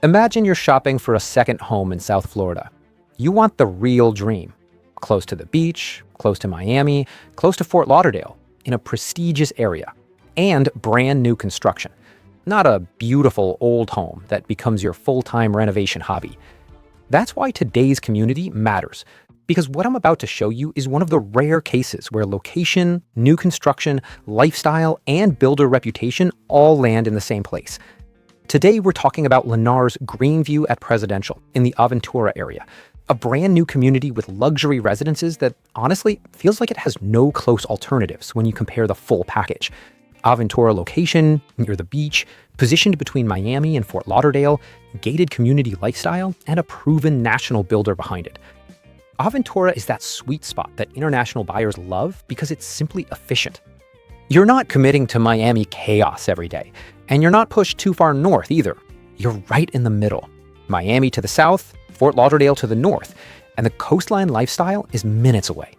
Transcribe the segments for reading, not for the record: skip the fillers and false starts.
Imagine you're shopping for a second home in South Florida. You want the real dream. Close to the beach, close to Miami, close to Fort Lauderdale, in a prestigious area, and brand new construction. Not a beautiful old home that becomes your full-time renovation hobby. That's why today's community matters, because what I'm about to show you is one of the rare cases where location, new construction, lifestyle, and builder reputation all land in the same place. Today, we're talking about Lennar's Greenview at Presidential in the Aventura area, a brand new community with luxury residences that honestly feels like it has no close alternatives when you compare the full package. Aventura location, near the beach, positioned between Miami and Fort Lauderdale, gated community lifestyle, and a proven national builder behind it. Aventura is that sweet spot that international buyers love because it's simply efficient. You're not committing to Miami chaos every day, and you're not pushed too far north either. You're right in the middle. Miami to the south, Fort Lauderdale to the north, and the coastline lifestyle is minutes away.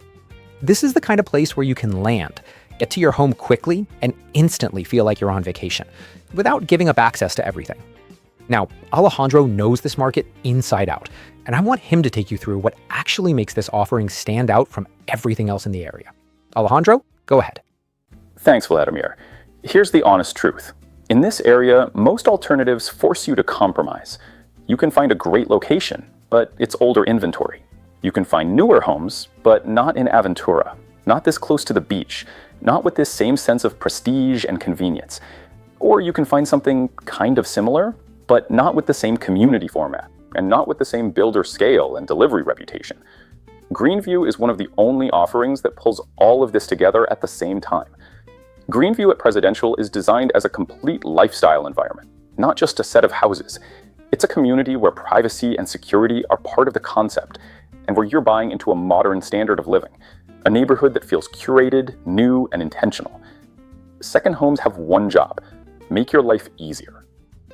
This is the kind of place where you can land, get to your home quickly, and instantly feel like you're on vacation, without giving up access to everything. Now, Alejandro knows this market inside out, and I want him to take you through what actually makes this offering stand out from everything else in the area. Alejandro, go ahead. Thanks, Vladimir. Here's the honest truth. In this area, most alternatives force you to compromise. You can find a great location, but it's older inventory. You can find newer homes, but not in Aventura, not this close to the beach, not with this same sense of prestige and convenience. Or you can find something kind of similar, but not with the same community format, and not with the same builder scale and delivery reputation. Greenview is one of the only offerings that pulls all of this together at the same time. Greenview at Presidential is designed as a complete lifestyle environment, not just a set of houses. It's a community where privacy and security are part of the concept, and where you're buying into a modern standard of living, a neighborhood that feels curated, new, and intentional. Second homes have one job: make your life easier.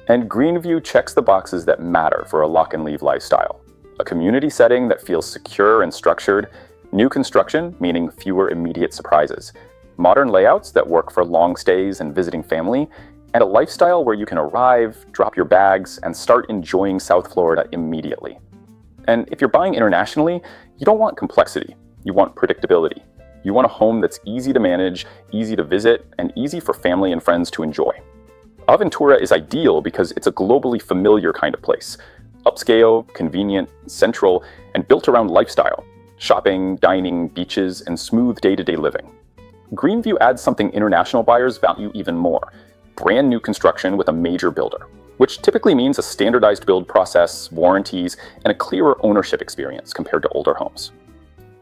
And Greenview checks the boxes that matter for a lock-and-leave lifestyle. A community setting that feels secure and structured, new construction, meaning fewer immediate surprises, modern layouts that work for long stays and visiting family, and a lifestyle where you can arrive, drop your bags, and start enjoying South Florida immediately. And if you're buying internationally, you don't want complexity. You want predictability. You want a home that's easy to manage, easy to visit, and easy for family and friends to enjoy. Aventura is ideal because it's a globally familiar kind of place. Upscale, convenient, central, and built around lifestyle, shopping, dining, beaches, and smooth day-to-day living. Greenview adds something international buyers value even more: brand new construction with a major builder, which typically means a standardized build process, warranties, and a clearer ownership experience compared to older homes.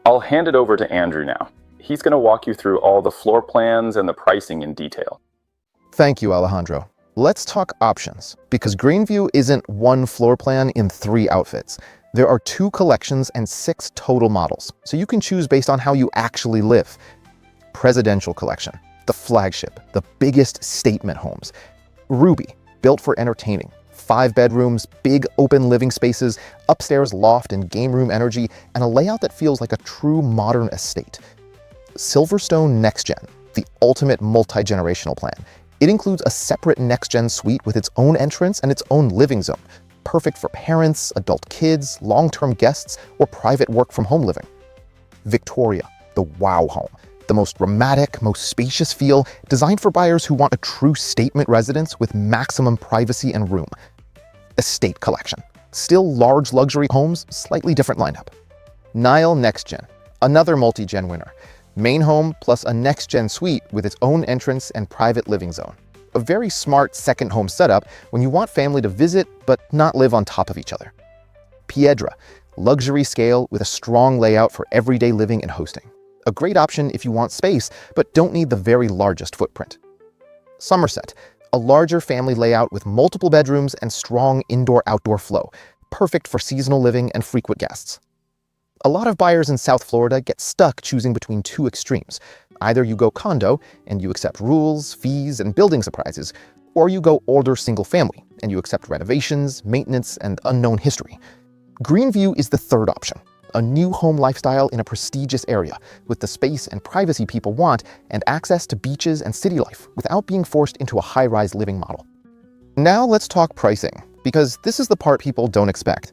I'll hand it over to Andrew now. He's going to walk you through all the floor plans and the pricing in detail. Thank you, Alejandro. Let's talk options, because Greenview isn't one floor plan in 3 outfits. There are 2 collections and 6 total models, so you can choose based on how you actually live. Presidential Collection, the flagship, the biggest statement homes. Ruby, built for entertaining. 5 bedrooms, big open living spaces, upstairs loft and game room energy, and a layout that feels like a true modern estate. Silverstone Next Gen, the ultimate multi-generational plan. It includes a separate Next Gen suite with its own entrance and its own living zone, perfect for parents, adult kids, long-term guests, or private work from home living. Victoria, the wow home. The most dramatic, most spacious feel, designed for buyers who want a true statement residence with maximum privacy and room. Estate Collection. Still large luxury homes, slightly different lineup. Nile Next Gen, another multi-gen winner. Main home plus a Next Gen suite with its own entrance and private living zone. A very smart second home setup when you want family to visit but not live on top of each other. Piedra, luxury scale with a strong layout for everyday living and hosting. A great option if you want space, but don't need the very largest footprint. Somerset, a larger family layout with multiple bedrooms and strong indoor-outdoor flow, perfect for seasonal living and frequent guests. A lot of buyers in South Florida get stuck choosing between 2 extremes. Either you go condo, and you accept rules, fees, and building surprises, or you go older single family, and you accept renovations, maintenance, and unknown history. Greenview is the third option. A new home lifestyle in a prestigious area with the space and privacy people want and access to beaches and city life without being forced into a high-rise living model. Now let's talk pricing, because this is the part people don't expect.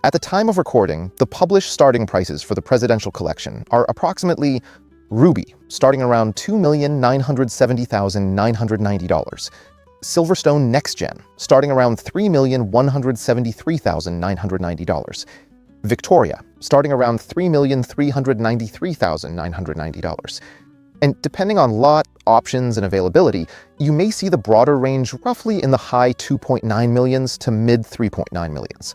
At the time of recording, the published starting prices for the Presidential Collection are approximately Ruby, starting around $2,970,990. Silverstone Next Gen, starting around $3,173,990. Victoria, starting around $3,393,990. And depending on lot, options, and availability, you may see the broader range roughly in the high 2.9 millions to mid 3.9 millions.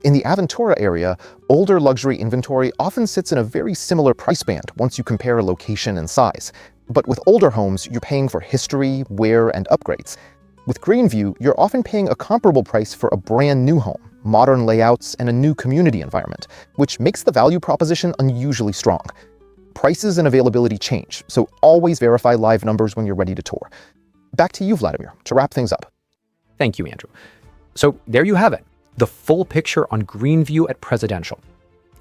In the Aventura area, older luxury inventory often sits in a very similar price band once you compare location and size. But with older homes, you're paying for history, wear, and upgrades. With Greenview, you're often paying a comparable price for a brand new home, modern layouts, and a new community environment, which makes the value proposition unusually strong. Prices and availability change, so always verify live numbers when you're ready to tour. Back to you, Vladimir, to wrap things up. Thank you, Andrew. So there you have it, the full picture on Greenview at Presidential.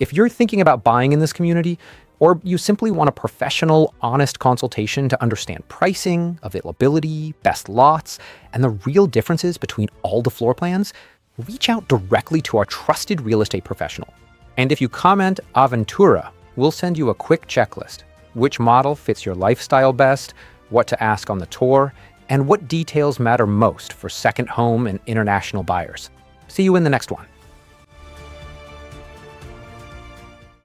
If you're thinking about buying in this community, or you simply want a professional, honest consultation to understand pricing, availability, best lots, and the real differences between all the floor plans, reach out directly to our trusted real estate professional. And if you comment Aventura, we'll send you a quick checklist: which model fits your lifestyle best, what to ask on the tour, and what details matter most for second home and international buyers. See you in the next one.